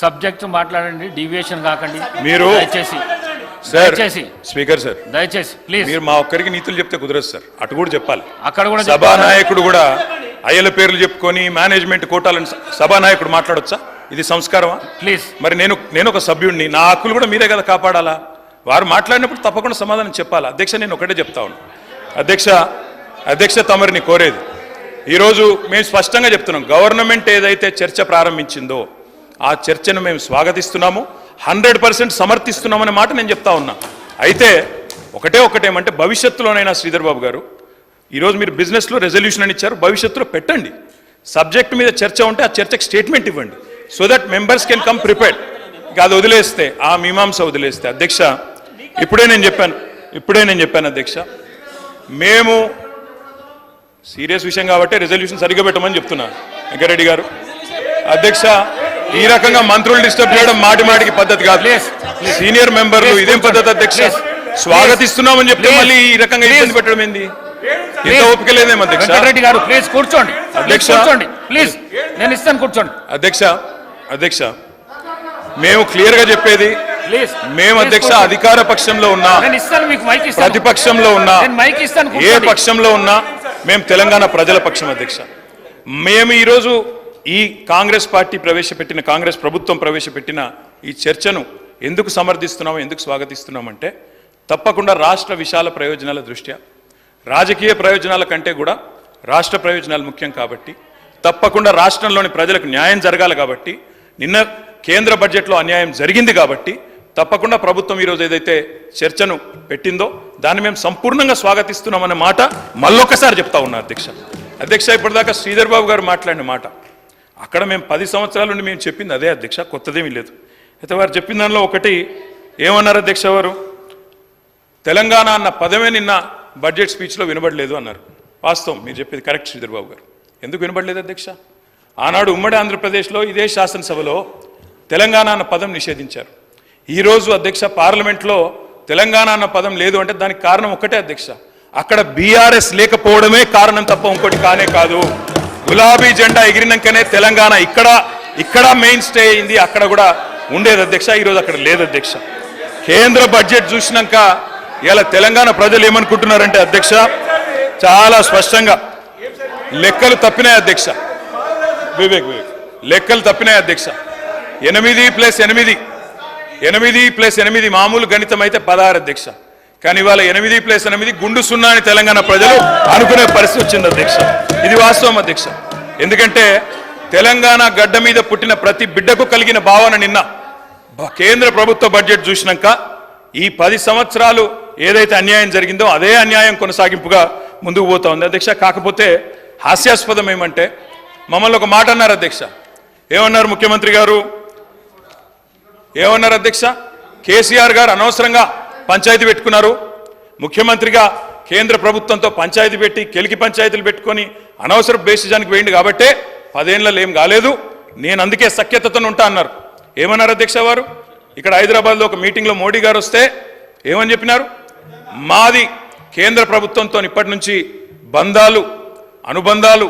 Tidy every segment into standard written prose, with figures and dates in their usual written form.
Subject మాట్లాడండి, deviation కాకండి మీరు దయచేసి. సార్ దయచేసి స్పీకర్ సార్ దయచేసి ప్లీజ్. మీరు మా ఒక్కరికి నీతులు చెప్తే కుదరదు సార్, అటు కూడా చెప్పాలి. అక్కడ కూడా సభానాయకుడు కూడా అయ్యల పేర్లు చెప్పుకొని మేనేజ్మెంట్ కోటాలని సభానాయకుడు మాట్లాడొచ్చా? ఇది సంస్కారమా? ప్లీజ్. మరి నేను ఒక సభ్యుడిని, నా హక్కులు కూడా మీరే కదా కాపాడాలా? వారు మాట్లాడినప్పుడు తప్పకుండా సమాధానం చెప్పాలా? అధ్యక్ష, నేను ఒకటే చెప్తా ఉన్నాను. అధ్యక్ష తమరిని కోరేది, ఈరోజు మేము స్పష్టంగా చెప్తున్నాం, గవర్నమెంట్ ఏదైతే చర్చ ప్రారంభించిందో ఆ చర్చను మేము స్వాగతిస్తున్నాము, 100% సమర్థిస్తున్నామనే మాట నేను చెప్తా ఉన్నా. అయితే ఒకటేమంటే భవిష్యత్తులోనైనా శ్రీధర్ బాబు గారు, ఈరోజు మీరు బిజినెస్లో రెజల్యూషన్ అని ఇచ్చారు, భవిష్యత్తులో పెట్టండి. సబ్జెక్ట్ మీద చర్చ ఉంటే ఆ చర్చకు స్టేట్మెంట్ ఇవ్వండి, so that members can come prepared. ఇంకా అది వదిలేస్తే, ఆ మీమాంస వదిలేస్తే, అధ్యక్ష ఇప్పుడే నేను చెప్పాను అధ్యక్ష, మేము సీరియస్ విషయం కాబట్టి రెజల్యూషన్ సరిగ్గా పెట్టమని చెప్తున్నా వెంకరెడ్డి గారు. అధ్యక్ష, ఈ రకంగా మంత్రులు డిస్టర్బ్ చేయడం మాటికి పద్ధతి కాదు. సీనియర్ మెంబర్లు ఇదేం పద్ధతి అధ్యక్ష? స్వాగతిస్తున్నామని చెప్తే మళ్ళీ ఈ రకంగా ఇబ్బంది పెట్టడం ఏంది? ఇంత ఓపిక లేదేమో అధ్యక్ష. వెంకరెడ్డి గారు ప్లీజ్ కూర్చోండి. అధ్యక్ష ప్లీజ్, నేను ఇస్తాను కూర్చోండి. అధ్యక్ష మేము క్లియర్ గా చెప్పేది, మేము అధ్యక్ష అధికార పక్షంలో ఉన్నా, ప్రతిపక్షంలో ఉన్నా, ఏ పక్షంలో ఉన్నా మేము తెలంగాణ ప్రజల పక్షం అధ్యక్ష. మేము ఈరోజు ఈ కాంగ్రెస్ ప్రభుత్వం ప్రవేశపెట్టిన ఈ చర్చను ఎందుకు సమర్థిస్తున్నాము, ఎందుకు స్వాగతిస్తున్నామంటే, తప్పకుండా రాష్ట్ర విశాల ప్రయోజనాల దృష్ట్యా, రాజకీయ ప్రయోజనాల కంటే కూడా రాష్ట్ర ప్రయోజనాలు ముఖ్యం కాబట్టి, తప్పకుండా రాష్ట్రంలోని ప్రజలకు న్యాయం జరగాలి కాబట్టి, నిన్న కేంద్ర బడ్జెట్లో అన్యాయం జరిగింది కాబట్టి తప్పకుండా ప్రభుత్వం ఈరోజు ఏదైతే చర్చను పెట్టిందో దాన్ని మేము సంపూర్ణంగా స్వాగతిస్తున్నామన్న మాట మళ్ళొక్కసారి చెప్తా ఉన్నా అధ్యక్ష. ఇప్పటిదాకా శ్రీధర్ బాబు గారు మాట్లాడిన మాట, అక్కడ మేము 10 సంవత్సరాల నుండి మేము చెప్పింది అదే అధ్యక్ష, కొత్తదేమీ లేదు. అయితే వారు చెప్పిన దానిలో ఒకటి ఏమన్నారు అధ్యక్ష, వారు తెలంగాణ అన్న పదమే నిన్న బడ్జెట్ స్పీచ్లో వినబడలేదు అన్నారు. వాస్తవం, మీరు చెప్పేది కరెక్ట్ శ్రీధర్ బాబు గారు. ఎందుకు వినబడలేదు అధ్యక్ష? ఆనాడు ఉమ్మడి ఆంధ్రప్రదేశ్లో ఇదే శాసనసభలో తెలంగాణ అన్న పదం నిషేధించారు. ఈరోజు అధ్యక్ష పార్లమెంట్లో తెలంగాణ అన్న పదం లేదు అంటే దానికి కారణం ఒకటే అధ్యక్ష, అక్కడ బీఆర్ఎస్ లేకపోవడమే కారణం తప్ప ఇంకోటి కానే కాదు. గులాబీ జెండా ఎగిరినాకనే తెలంగాణ ఇక్కడ మెయిన్ స్టే అయింది, అక్కడ కూడా ఉండేది అధ్యక్ష, ఈరోజు అక్కడ లేదు అధ్యక్ష. కేంద్ర బడ్జెట్ చూసినాక ఇలా తెలంగాణ ప్రజలు ఏమనుకుంటున్నారంటే అధ్యక్ష, చాలా స్పష్టంగా లెక్కలు తప్పినాయి అధ్యక్ష. లెక్కలు తప్పినాయి అధ్యక్ష. 8+8 మామూలు గణితం అయితే 16 అధ్యక్ష, కానీ ఇవాళ 8+8 గుండు సున్నా అని తెలంగాణ ప్రజలు అనుకునే పరిస్థితి వచ్చింది అధ్యక్ష. ఇది వాస్తవం అధ్యక్ష. ఎందుకంటే తెలంగాణ గడ్డ మీద పుట్టిన ప్రతి బిడ్డకు కలిగిన భావన నిన్న కేంద్ర ప్రభుత్వ బడ్జెట్ చూసినాక ఈ 10 సంవత్సరాలు ఏదైతే అన్యాయం జరిగిందో అదే అన్యాయం కొనసాగింపుగా ముందుకు పోతా ఉంది అధ్యక్ష. కాకపోతే హాస్యాస్పదం ఏమంటే, మమ్మల్ని ఒక మాట అన్నారు అధ్యక్ష. ఏమన్నారు ముఖ్యమంత్రి గారు? ఏమన్నారు అధ్యక్ష? కేసీఆర్ గారు అనవసరంగా పంచాయతీ పెట్టుకున్నారు, ముఖ్యమంత్రిగా కేంద్ర ప్రభుత్వంతో పంచాయతీ పెట్టి కెలికి పంచాయతీలు పెట్టుకొని అనవసర బేసిజానికి వేయండి కాబట్టే 10 ఏళ్ళలో ఏం కాలేదు, నేను అందుకే సఖ్యతతో ఉంటా అన్నారు. ఏమన్నారు అధ్యక్ష వారు? ఇక్కడ హైదరాబాద్లో ఒక మీటింగ్లో మోడీ గారు వస్తే ఏమని చెప్పినారు? మాది కేంద్ర ప్రభుత్వంతో ఇప్పటి నుంచి బంధాలు, అనుబంధాలు,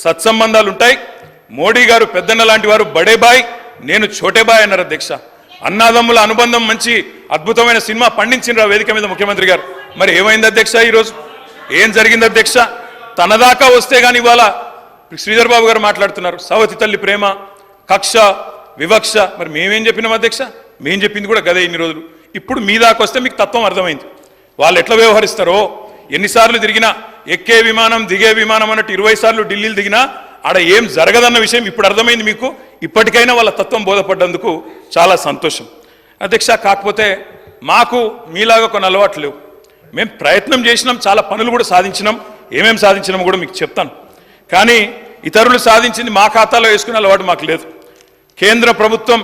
సత్సంబంధాలు ఉంటాయి. మోడీ గారు పెద్దన్న లాంటి వారు, బడే బాయ్, నేను చోటే బాయ్ అన్నారు అధ్యక్ష. అన్నాదమ్ముల అనుబంధం మంచి అద్భుతమైన సినిమా పండించిన వేదిక మీద ముఖ్యమంత్రి గారు. మరి ఏమైంది అధ్యక్ష? ఈరోజు ఏం జరిగింది అధ్యక్ష? తన దాకా వస్తే కానీ ఇవాళ శ్రీధర్ బాబు గారు మాట్లాడుతున్నారు సవతి తల్లి ప్రేమ, కక్ష, వివక్ష. మరి మేమేం చెప్పినాం అధ్యక్ష? మేము చెప్పింది కూడా గదే ఇన్ని రోజులు. ఇప్పుడు మీ దాకా వస్తే మీకు తత్వం అర్థమైంది, వాళ్ళు ఎట్లా వ్యవహరిస్తారో. ఎన్నిసార్లు తిరిగినా, ఎక్కే విమానం దిగే విమానం అన్నట్టు 20 సార్లు ఢిల్లీలు దిగినా ఆడ ఏం జరగదన్న విషయం ఇప్పుడు అర్థమైంది మీకు. ఇప్పటికైనా వాళ్ళ తత్వం బోధపడ్డందుకు చాలా సంతోషం అధ్యక్ష. కాకపోతే మాకు మీలాగా కొన్ని అలవాట్లు లేవు. మేము ప్రయత్నం చేసినాం, చాలా పనులు కూడా సాధించినాం. ఏమేమి సాధించినామో కూడా మీకు చెప్తాను. కానీ ఇతరులు సాధించింది మా ఖాతాలో వేసుకునే అలవాటు మాకు లేదు. కేంద్ర ప్రభుత్వం,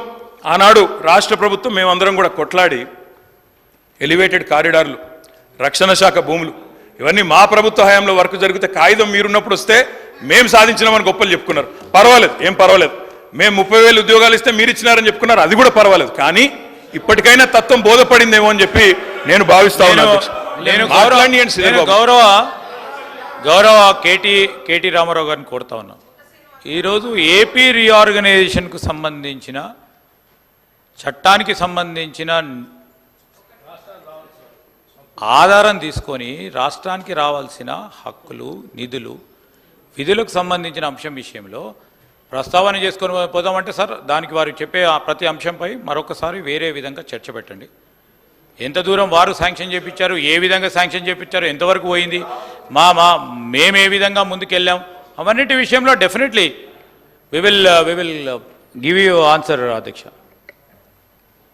ఆనాడు రాష్ట్ర ప్రభుత్వం, మేమందరం కూడా కొట్లాడి ఎలివేటెడ్ కారిడార్లు, రక్షణ శాఖ భూములు, ఇవన్నీ మా ప్రభుత్వ హయాంలో వర్క్ జరిగితే కాగితం మీరున్నప్పుడు వస్తే మేము సాధించినామని గొప్పలు చెప్పుకున్నారు. పర్వాలేదు, ఏం పర్వాలేదు. మేము 30,000 ఉద్యోగాలు ఇస్తే మీరు ఇచ్చినారని చెప్పుకున్నారు, అది కూడా పర్వాలేదు. కానీ ఇప్పటికైనా తత్వం బోధపడిందేమో అని చెప్పి నేను భావిస్తా ఉన్నాను. గౌరవ కేటీ రామారావు గారిని కోరుతా ఉన్నాం. ఈరోజు ఏపీ రీఆర్గనైజేషన్కు సంబంధించిన చట్టానికి సంబంధించిన ఆధారం తీసుకొని రాష్ట్రానికి రావాల్సిన హక్కులు, నిధులు, విధులకు సంబంధించిన అంశం విషయంలో ప్రస్తావన చేసుకొని పోదామంటే సార్ దానికి వారు చెప్పే ఆ ప్రతి అంశంపై మరొకసారి వేరే విధంగా చర్చ పెట్టండి. ఎంత దూరం వారు శాంక్షన్ చేయించారు, ఏ విధంగా శాంక్షన్ చేయించారు, ఎంతవరకు పోయింది, మేము ఏ విధంగా ముందుకెళ్ళాం, అవన్నిటి విషయంలో definitely we will give you answer అధ్యక్ష.